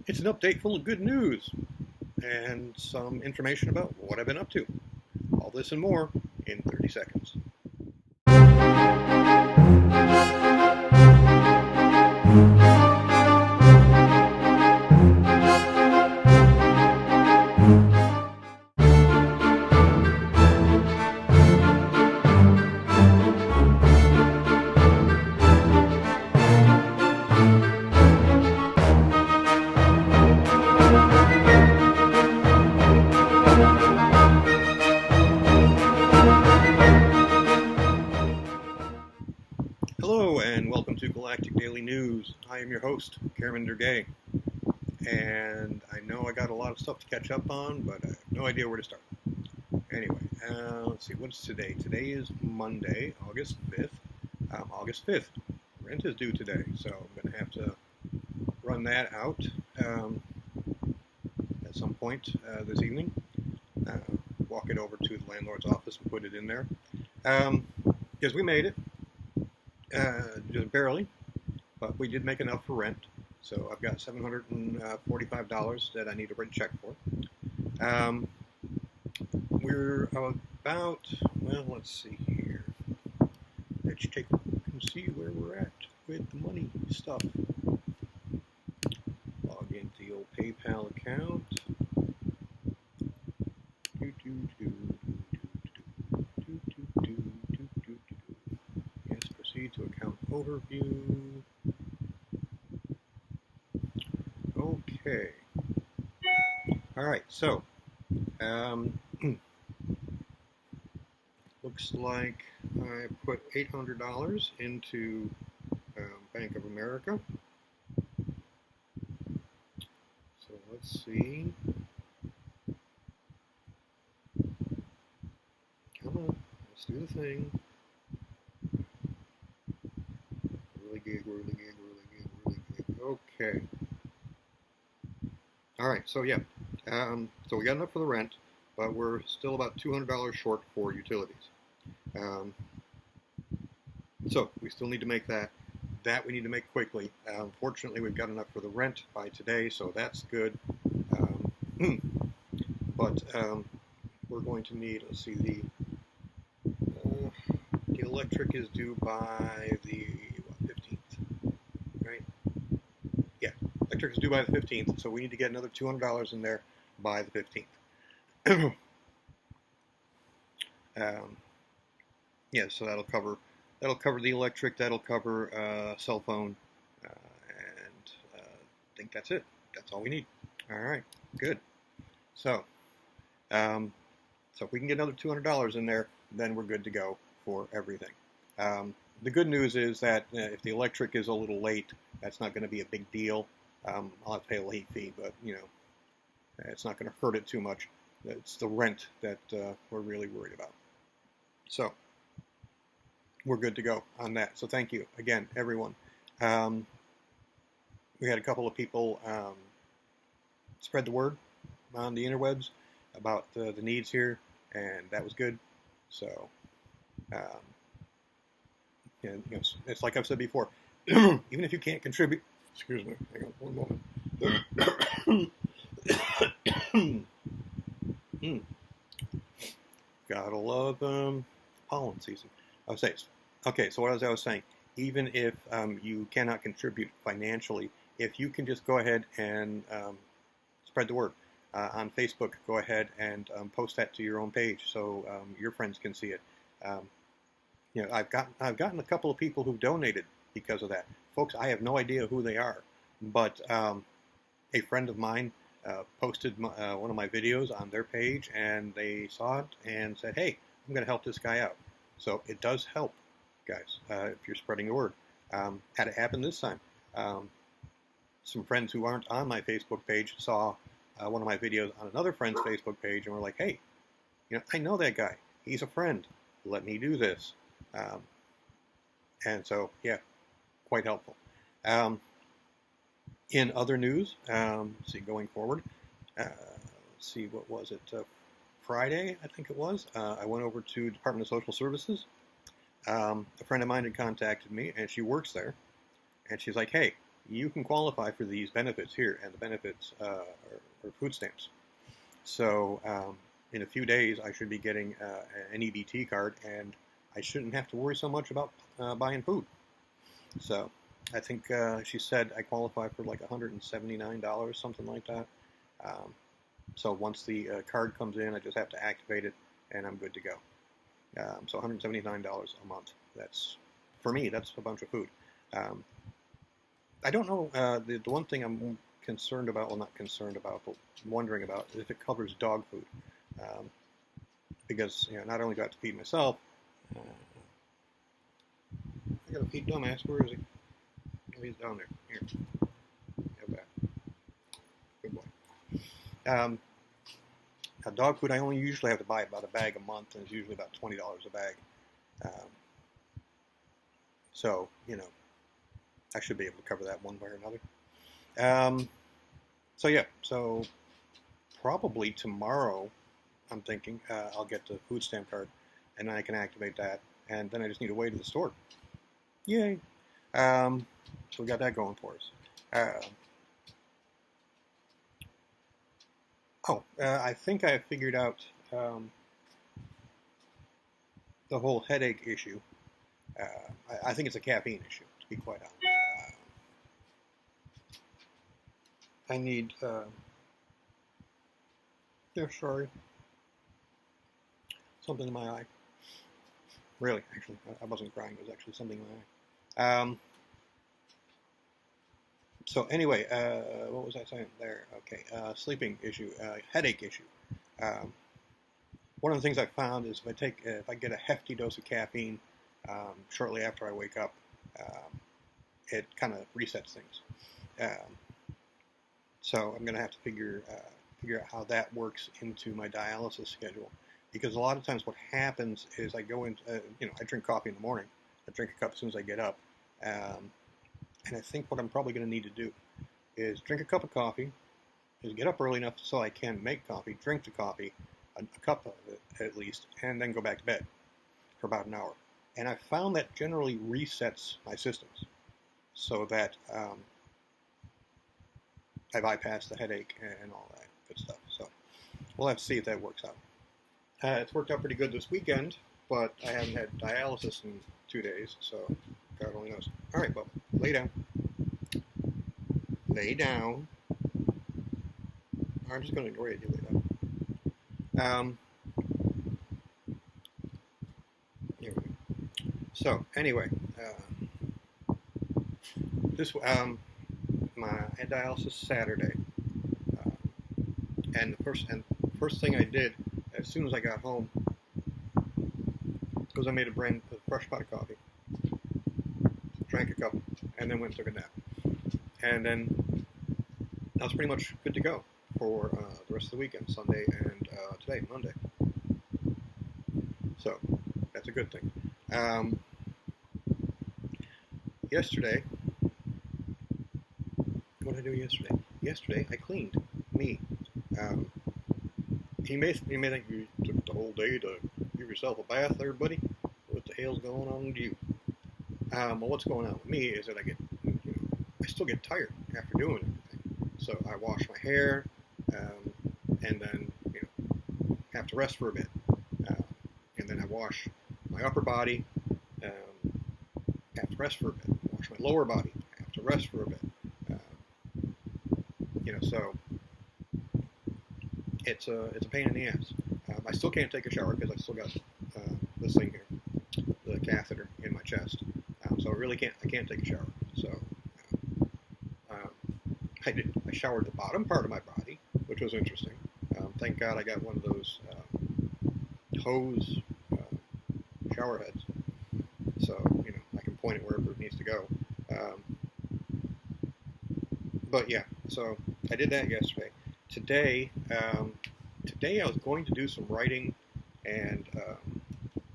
It's an update full of good news and some information about what I've been up to. All this and more in 30 seconds. Hello and welcome to Galactic Daily News. I am your host, Cameron Durgay, and I know I got a lot of stuff to catch up on, but I have no idea where to start. Anyway, let's see, what's today? Today is Monday, August 5th. August 5th. Rent is due today, so I'm going to have to run that out at some point this evening. Walk it over to the landlord's office and put it in there. Because we made it. Just barely, but we did make enough for rent. So I've got $745 that I need to write a check for. We're about, well, let's see here. Let's take a look and see where we're at with the money stuff. Log into the old PayPal account. To account overview. Okay. All right. So, looks like I put $800 into Bank of America. So let's see. Come on, let's do the thing. Really gig. Okay. All right. So yeah. So we got enough for the rent, but we're still about $200 short for utilities. So we still need to make that. That we need to make quickly. Fortunately, we've got enough for the rent by today, so that's good. But we're going to need. Let's see. The electric is due by the 15th, right? Yeah, electric is due by the 15th, so we need to get another $200 in there by the 15th. Yeah, so that'll cover the electric, that'll cover cell phone, and I think that's it. That's all we need. All right, good. So, so if we can get another $200 in there, then we're good to go for everything. The good news is that if the electric is a little late, that's not going to be a big deal. I'll have to pay a late fee, but it's not going to hurt it too much. It's the rent that we're really worried about. So we're good to go on that. So thank you again, everyone. We had a couple of people spread the word on the interwebs about the needs here, and that was good. So. And it's like I've said before, even if you can't contribute, excuse me, hang on one moment. Gotta love pollen season. Okay, so what was I saying? Even if you cannot contribute financially, if you can just go ahead and spread the word on Facebook, go ahead and post that to your own page so your friends can see it. I've gotten a couple of people who donated because of that. Folks, I have no idea who they are, but a friend of mine posted one of my videos on their page, and they saw it and said, "Hey, I'm going to help this guy out." So it does help, guys, if you're spreading the word. Had it happen this time. Some friends who aren't on my Facebook page saw one of my videos on another friend's Facebook page and were like, "Hey, I know that guy. He's a friend. Let me do this." And so, yeah, quite helpful. In other news, let's see, going forward, let's see, what was it? Friday, I think it was. I went over to Department of Social Services. A friend of mine had contacted me, and she works there. And she's like, "Hey, you can qualify for these benefits here, and the benefits are food stamps. So in a few days, I should be getting an EBT card, and I shouldn't have to worry so much about buying food. So I think she said I qualify for like $179, something like that. So once the card comes in, I just have to activate it, and I'm good to go. So $179 a month. That's, for me, that's a bunch of food. I don't know, the one thing I'm concerned about, well, not concerned about, but wondering about, is if it covers dog food. Because, not only do I have to feed myself, I gotta feed dumbass. Where is he? Oh, he's down there. Here. Have that. Good boy. Dog food, I only usually have to buy about a bag a month, and it's usually about $20 a bag. So, I should be able to cover that one way or another. So yeah, so probably tomorrow, I'm thinking, I'll get the food stamp card, and then I can activate that, and then I just need to wait at the store. Yay! So we got that going for us. I think I figured out the whole headache issue. I think it's a caffeine issue, to be quite honest. I need, sorry, something in my eye. Really, actually, I wasn't crying. It was actually something in my eye. So anyway, what was I saying there? Okay, sleeping issue, headache issue. One of the things I found is if I get a hefty dose of caffeine shortly after I wake up, it kind of resets things. So I'm going to have to figure out how that works into my dialysis schedule, because a lot of times what happens is I go into, I drink coffee in the morning. I drink a cup as soon as I get up. And I think what I'm probably going to need to do is drink a cup of coffee, is get up early enough so I can make coffee, drink the coffee, a cup of it at least, and then go back to bed for about an hour. And I found that generally resets my systems so that I bypass the headache and all that good stuff. So we'll have to see if that works out. It's worked out pretty good this weekend, but I haven't had dialysis in 2 days, so God only knows. All right, Bubba, lay down. Lay down. I'm just going to ignore you. Lay down. Here we go. So anyway, I had dialysis Saturday, and the first thing I did as soon as I got home was I made a fresh pot of coffee, drank a cup, and then went and took a nap. And then I was pretty much good to go for the rest of the weekend, Sunday and today, Monday. So that's a good thing. Yesterday, what did I do yesterday? Yesterday, I cleaned. Me. You may think you took the whole day to give yourself a bath there, buddy. What the hell's going on with you? Well, what's going on with me is that I still get tired after doing everything. So I wash my hair, and then, have to rest for a bit. And then I wash my upper body, have to rest for a bit. Wash my lower body, have to rest for a bit. So it's a pain in the ass. I still can't take a shower because I still got this thing here, the catheter in my chest. So I can't take a shower. So I showered the bottom part of my body, which was interesting. Thank God I got one of those hose shower heads, so I can point it wherever it needs to go. But yeah, so I did that yesterday. Today I was going to do some writing and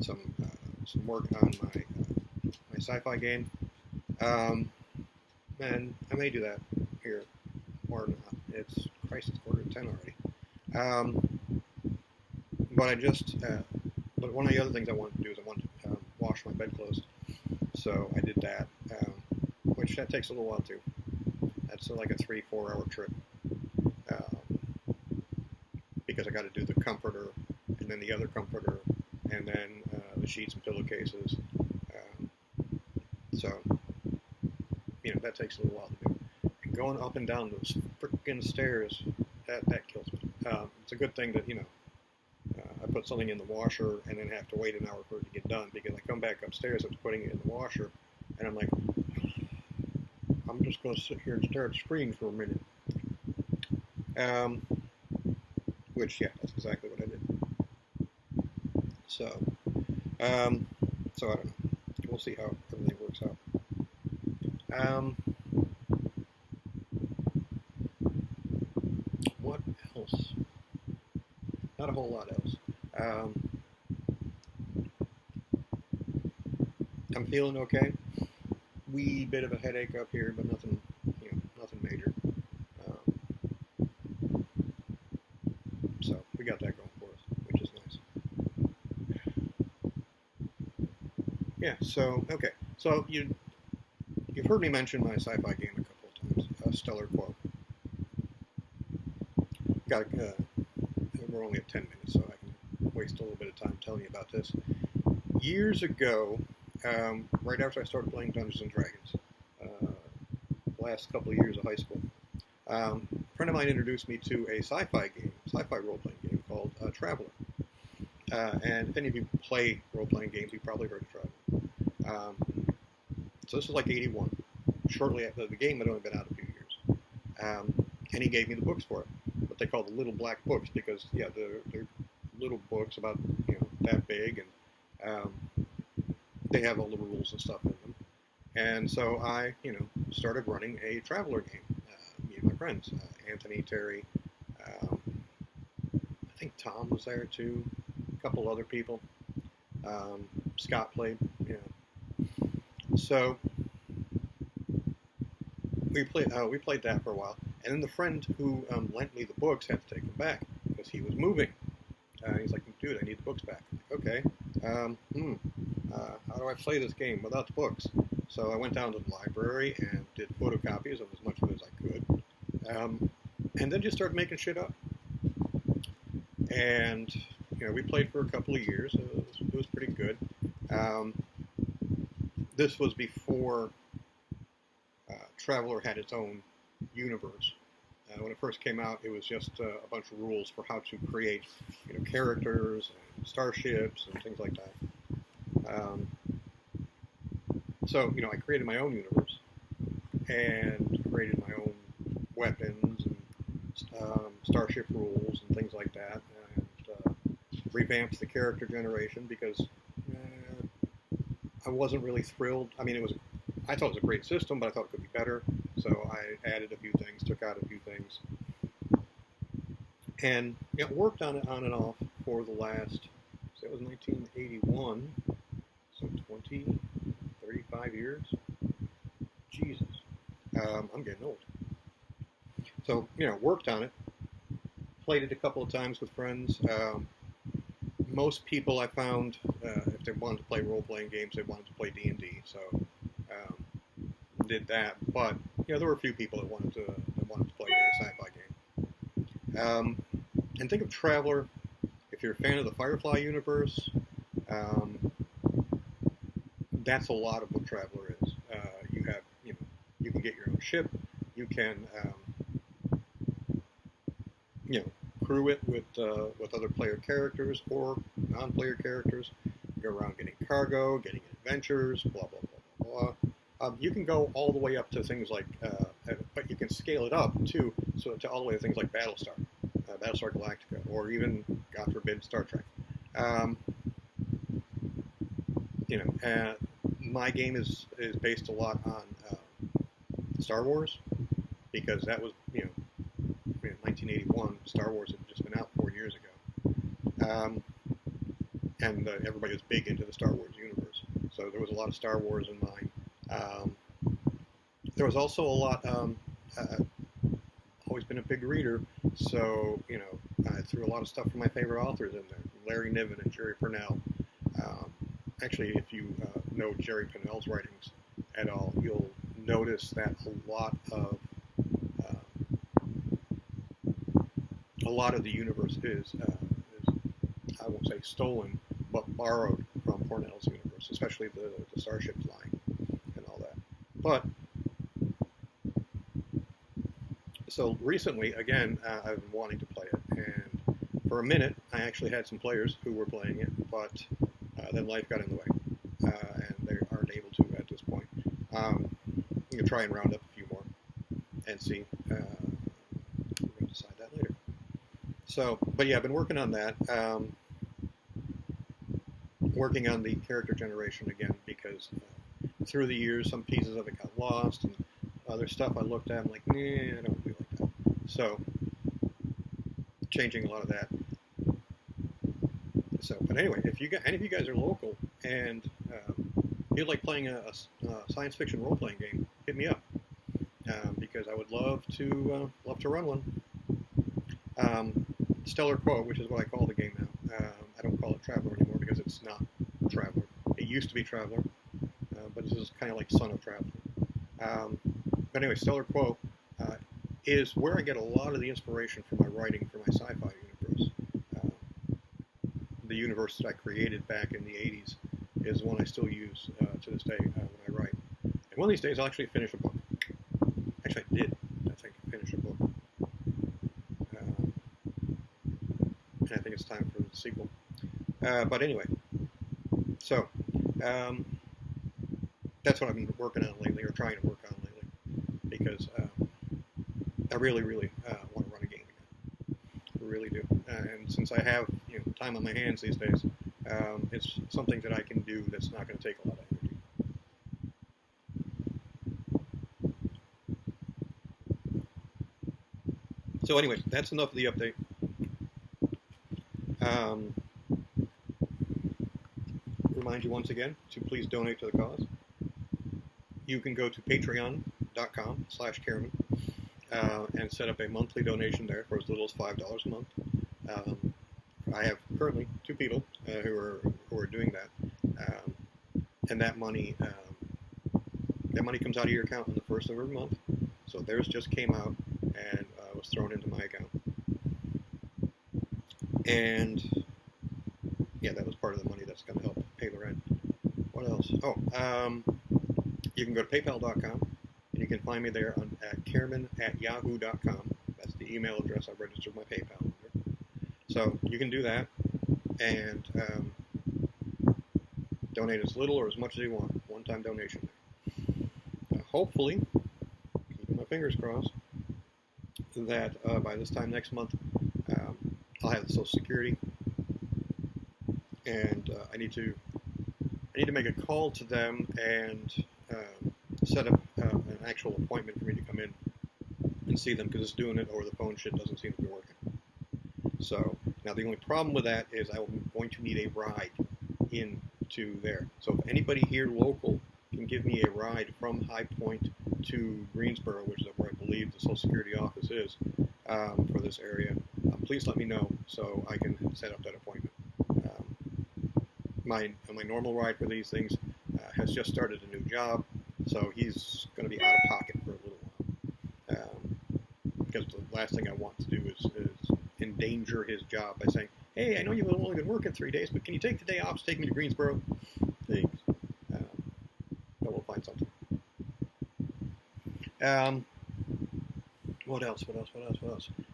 some work on my sci-fi game, and I may do that here or not. It's 10 already. But one of the other things I wanted to do is I wanted to wash my bedclothes. So I did that, which that takes a little while too. it's like a 3-4 hour trip because I got to do the comforter and then the other comforter and then the sheets and pillowcases. So, that takes a little while to do. And going up and down those freaking stairs, that kills me. It's a good thing that, I put something in the washer and then have to wait an hour for it to get done, because I come back upstairs after putting it in the washer and I'm like, I'm just going to sit here and stare at the screen for a minute. Which, yeah, that's exactly what I did. So, so I don't know. We'll see how everything works out. What else? Not a whole lot else. I'm feeling okay. Wee bit of a headache up here, but nothing, nothing major. So we got that going for us, which is nice. Yeah. So okay. So you've heard me mention my sci-fi game a couple of times, Stellar Quo. We're only at 10 minutes, so I can waste a little bit of time telling you about this. Years ago, right after I started playing Dungeons and Dragons, the last couple of years of high school, a friend of mine introduced me to a sci-fi role-playing game called Traveler. And if any of you play role-playing games, you've probably heard of Traveler. So this was like 81. Shortly after the game had only been out a few years. And he gave me the books for it. What they call the little black books, because, yeah, they're little books about, that big, and they have all the rules and stuff in them. And so I, started running a Traveler game. Me and my friends, Anthony, Terry, I think Tom was there too, a couple other people. Scott played, So we played that for a while, and then the friend who lent me the books had to take them back because he was moving. He's like, dude, I need the books back. I'm like, okay. How do I play this game without the books? So I went down to the library and did photocopies of as much of it as I could, and then just started making shit up. And we played for a couple of years. It was pretty good. This was before Traveler had its own universe. When it first came out, it was just a bunch of rules for how to create, characters and starships and things like that. So, I created my own universe and created my own weapons and starship rules and things like that, and revamped the character generation because I wasn't really thrilled. I mean, I thought it was a great system, but I thought it could be better. So I added a few things, took out a few things, and worked on it on and off for the last. So it was 1981, so 35 years. Jesus, I'm getting old. So worked on it, played it a couple of times with friends. Most people I found, if they wanted to play role-playing games, they wanted to play D&D. So did that, but there were a few people that wanted to play a sci-fi game. And think of Traveler. If you're a fan of the Firefly universe, that's a lot of what Traveler is. You have, you can get your own ship. You can, crew it with other player characters or non-player characters. Go around getting cargo, getting adventures, blah blah blah blah blah. You can go all the way up to things like, but you can scale it up too, so to all the way to things like Battlestar Galactica, or even, God forbid, Star Trek. My game is based a lot on Star Wars, because that was, 1981. Star Wars had just been out 4 years ago, and everybody was big into the Star Wars universe. So there was a lot of Star Wars in mine. There was also a lot. Always been a big reader, so I threw a lot of stuff from my favorite authors in there, Larry Niven and Jerry Pournelle. Actually, if you know Jerry Pournelle's writings at all, you'll notice that a lot of lot of the universe is I won't say stolen, but borrowed from Cornell's universe, especially the starship flying and all that. But so recently, again, I've been wanting to play it, and for a minute, I actually had some players who were playing it, but then life got in the way, and they aren't able to at this point. You can try and round up a few more and see. We're going to decide that later. So, but yeah, I've been working on that. Working on the character generation again, because through the years, some pieces of it got lost, and other stuff I looked at, I'm like, nah, I don't do like that. So, changing a lot of that. So, but anyway, if you any of you guys are local and you'd like playing a science fiction role-playing game, hit me up, because I would love to run one. Stellar Quo, which is what I call the game now. I don't call it Traveler anymore because it's not Traveler. It used to be Traveler, but this is kind of like Son of Traveler. But anyway, Stellar Quo is where I get a lot of the inspiration for my writing for my sci-fi universe. The universe that I created back in the 80s is one I still use to this day when I write. And one of these days I'll actually finish a book. Actually, I did, I think, finish a book. And I think it's time for the sequel. But anyway, so that's what I've been working on lately, or trying to work on lately, because I really want to run a game again. I really do. And since I have time on my hands these days, it's something that I can do that's not going to take a lot of energy. So anyway, that's enough of the update. Remind you once again to please donate to the cause. You can go to patreon.com/Karaman and set up a monthly donation there for as little as $5 a month. I have currently 2 people who are doing that, and that money comes out of your account on the first of every month. So theirs just came out and was thrown into my account, and yeah, that was part of the money that's going to help pay the rent. What else? Oh, you can go to paypal.com, and you can find me there at Karaman@yahoo.com. That's the email address I've registered my PayPal under. So you can do that, and donate as little or as much as you want. One-time donation there. Hopefully, keeping my fingers crossed, that by this time next month, I'll have the Social Security, and I need to make a call to them and set up an actual appointment for me to come in and see them, because it's doing it over the phone shit doesn't seem to be working. So now the only problem with that is I'm going to need a ride into there. So if anybody here local can give me a ride from High Point to Greensboro, which is where I believe the Social Security office is for this area, please let me know so I can set up that appointment. My normal ride for these things has just started a new job, so he's going to be out of pocket for a little while. Because the last thing I want to do is endanger his job by saying, hey, I know you've only been working 3 days, but can you take the day off to take me to Greensboro? Thanks. But we'll find something. What else?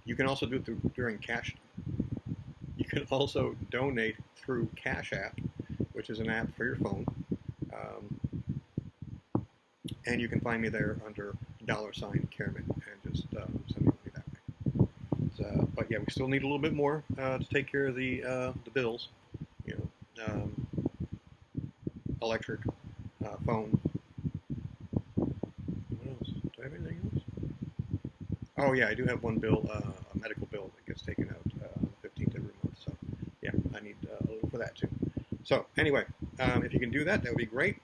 You can also do it during Cash. You can also donate through Cash App, which is an app for your phone. And you can find me there under $Karaman and just send me money that way. So, but yeah, we still need a little bit more to take care of the bills. Electric, phone. What else? Do I have anything else? Oh yeah, I do have one bill, a medical bill that gets taken out on the 15th every month. So yeah, I need a little for that too. So anyway, if you can do that, that would be great.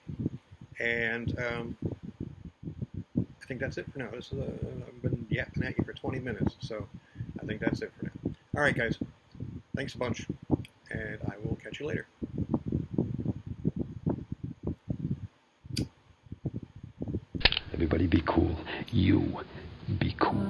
And I think that's it for now. I've been yapping at you for 20 minutes, so I think that's it for now. All right, guys. Thanks a bunch, and I will catch you later. Everybody be cool. You be cool.